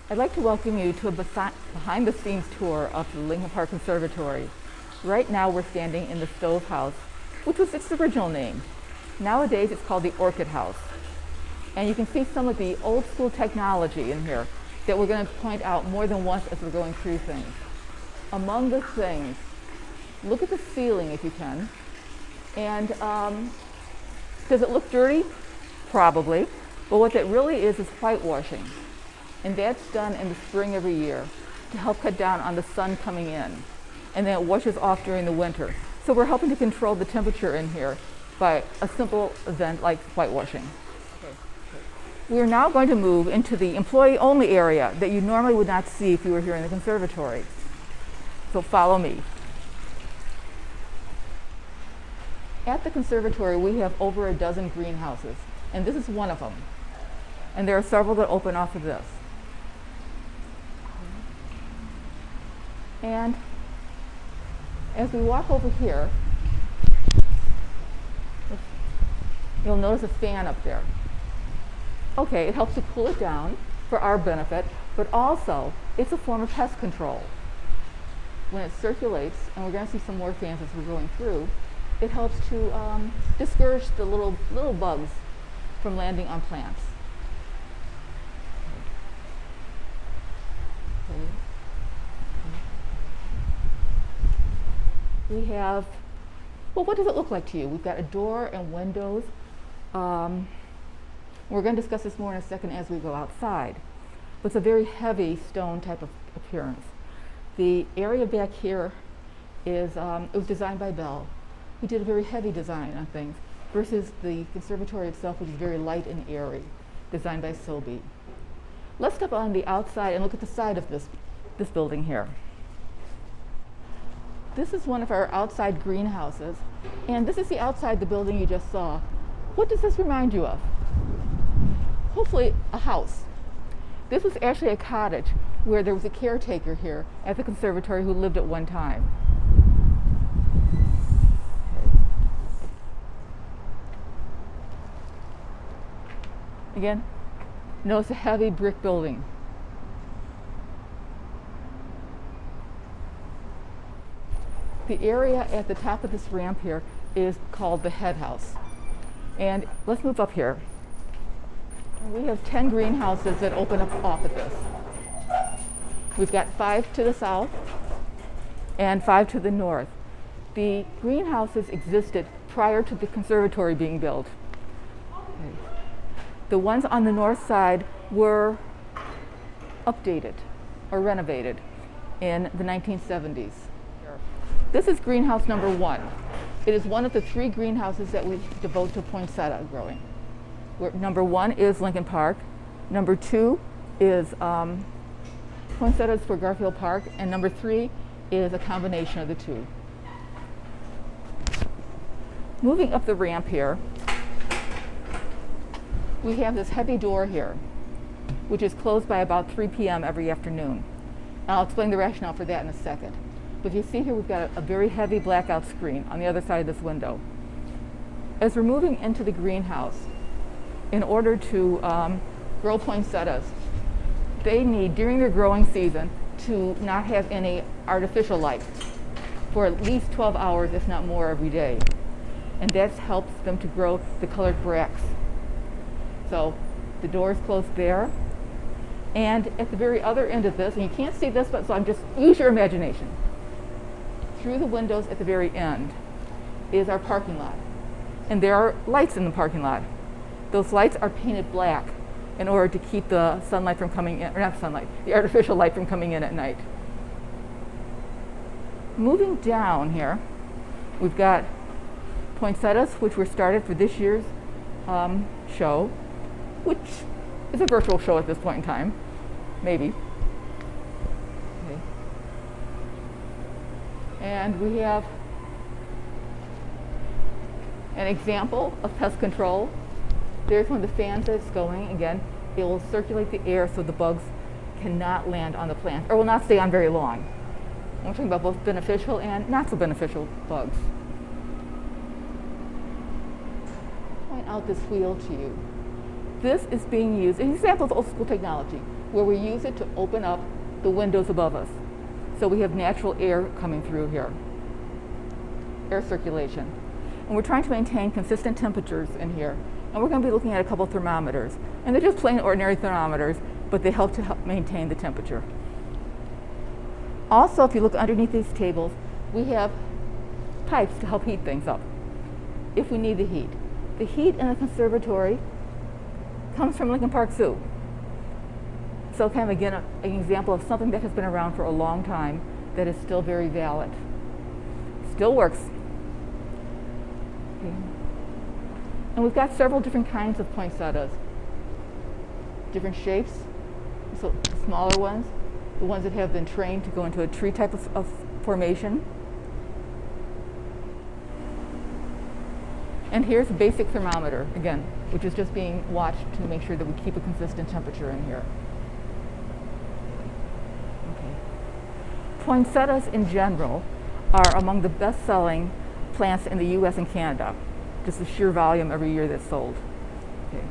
I'd like to welcome you to a behind-the-scenes tour of the Lincoln Park Conservatory. Right now we're standing in the Stove House, which was its original name. Nowadays it's called the Orchid House. And you can see some of the old school technology in here that we're going to point out more than once as we're going through things. Among the things, look at the ceiling if you can. And does it look dirty? Probably. But what that really is whitewashing. And that's done in the spring every year to help cut down on the sun coming in. And then it washes off during the winter. So we're helping to control the temperature in here by a simple event like whitewashing. We are now going to move into the employee-only area that you normally would not see if you were here in the conservatory. So follow me. At the conservatory, we have over a dozen greenhouses, and this is one of them. And there are several that open off of this. And as we walk over here, you'll notice a fan up there. Okay, it helps to cool it down for our benefit, but also it's a form of pest control. When it circulates, and we're going to see some more fans as we're going through, it helps to discourage the little bugs from landing on plants. Okay. We have, well, what does it look like to you? We've got a door and windows. We're going to discuss this more in a second as we go outside. But it's a very heavy stone type of appearance. The area back here is, it was designed by Bell, who did a very heavy design on things, versus the conservatory itself, which is very light and airy, designed by Sobey. Let's step on the outside and look at the side of this building here. This is one of our outside greenhouses, and this is the outside the building you just saw. What does this remind you of? Hopefully a house. This was actually a cottage where there was a caretaker here at the conservatory who lived at one time. Okay. Again, notice a heavy brick building. The area at the top of this ramp here is called the head house. And let's move up here. We have 10 greenhouses that open up off of this. We've got 5 to the south and 5 to the north. The greenhouses existed prior to the conservatory being built. Okay. The ones on the north side were updated or renovated in the 1970s. This is greenhouse number 1. It is one of the 3 greenhouses that we devote to poinsettia growing. Number 1 is Lincoln Park. Number 2 is poinsettias for Garfield Park. And number 3 is a combination of the two. Moving up the ramp here, we have this heavy door here, which is closed by about 3 p.m. every afternoon. And I'll explain the rationale for that in a second. But you see here we've got a very heavy blackout screen on the other side of this window. As we're moving into the greenhouse, in order to grow poinsettias, they need, during their growing season, to not have any artificial light for at least 12 hours, if not more, every day. And that helps them to grow the colored bracts. So the door is closed there. And at the very other end of this, and you can't see this, but so I'm just, use your imagination. Through the windows at the very end is our parking lot. And there are lights in the parking lot. Those lights are painted black in order to keep the sunlight from coming in, or not sunlight, the artificial light from coming in at night. Moving down here, we've got poinsettias, which were started for this year's show, which is a virtual show at this point in time, maybe. Okay. And we have an example of pest control. There's one of the fans that's going. Again, it will circulate the air so the bugs cannot land on the plant, or will not stay on very long. We're talking about both beneficial and not so beneficial bugs. Point out this wheel to you. This is being used, an example of old school technology. where we use it to open up the windows above us. So we have natural air coming through here, air circulation. And we're trying to maintain consistent temperatures in here. And we're going to be looking at a couple thermometers. And they're just plain ordinary thermometers, but they help maintain the temperature. Also, if you look underneath these tables, we have pipes to help heat things up if we need the heat. The heat in the conservatory comes from Lincoln Park Zoo. So kind of again, an example of something that has been around for a long time that is still very valid. Still works. Okay. And we've got several different kinds of poinsettias. Different shapes, so smaller ones, the ones that have been trained to go into a tree type of formation. And here's a basic thermometer, again, which is just being watched to make sure that we keep a consistent temperature in here. Okay. Poinsettias in general are among the best-selling plants in the US and Canada, just the sheer volume every year that's sold. Okay.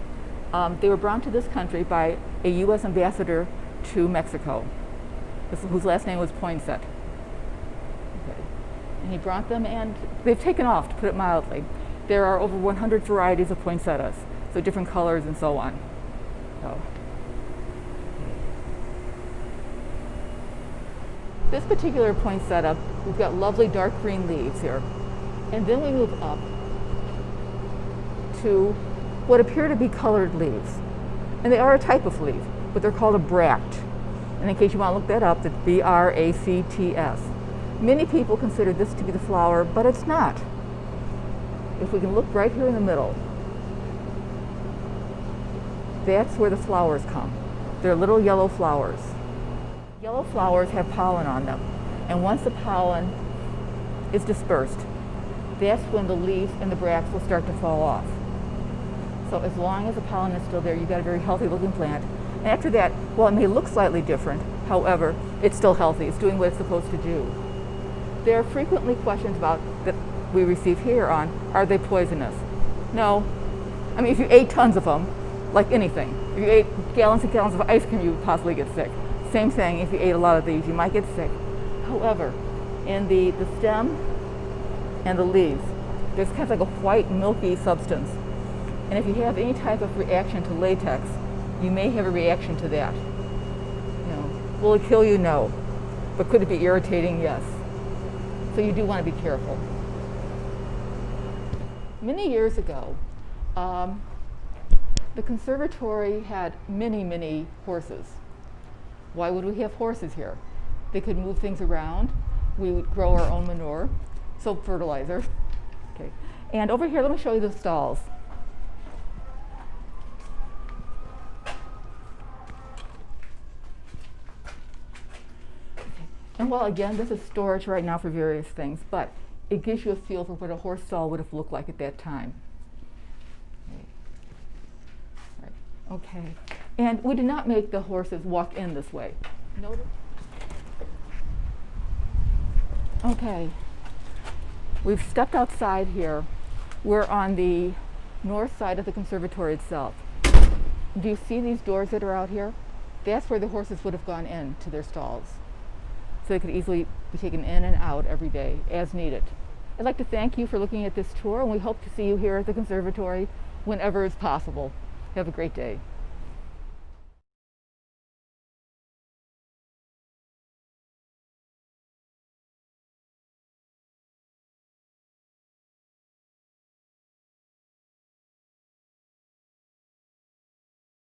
They were brought to this country by a US ambassador to Mexico, whose last name was Poinsett. Okay. And he brought them, and they've taken off, to put it mildly. There are over 100 varieties of poinsettias, so different colors and so on. So. This particular poinsettia, we've got lovely dark green leaves here. And then we move up to what appear to be colored leaves. And they are a type of leaf, but they're called a bract. And in case you want to look that up, it's B-R-A-C-T-S. Many people consider this to be the flower, but it's not. If we can look right here in the middle, that's where the flowers come. They're little yellow flowers. Yellow flowers have pollen on them, and once the pollen is dispersed, that's when the leaves and the bracts will start to fall off. So as long as the pollen is still there, you've got a very healthy looking plant. And after that, well, it may look slightly different, however, it's still healthy. It's doing what it's supposed to do. There are frequently questions about that we receive here on, are they poisonous? No. I mean, if you ate tons of them, like anything, if you ate gallons and gallons of ice cream, you would possibly get sick. Same thing, if you ate a lot of these, you might get sick. However, in the stem and the leaves, there's kind of like a white, milky substance. And if you have any type of reaction to latex, you may have a reaction to that. You know, will it kill you? No. But could it be irritating? Yes. So you do want to be careful. Many years ago, the conservatory had many, many horses. Why would we have horses here? They could move things around. We would grow our own manure, so fertilizer. Okay. And over here, let me show you the stalls. And well, again, this is storage right now for various things, but it gives you a feel for what a horse stall would have looked like at that time. Right. Okay. And we did not make the horses walk in this way. Notice? Okay. We've stepped outside here. We're on the north side of the conservatory itself. Do you see these doors that are out here? That's where the horses would have gone in to their stalls. So they could easily be taken in and out every day as needed. I'd like to thank you for looking at this tour, and we hope to see you here at the conservatory whenever it's possible. Have a great day.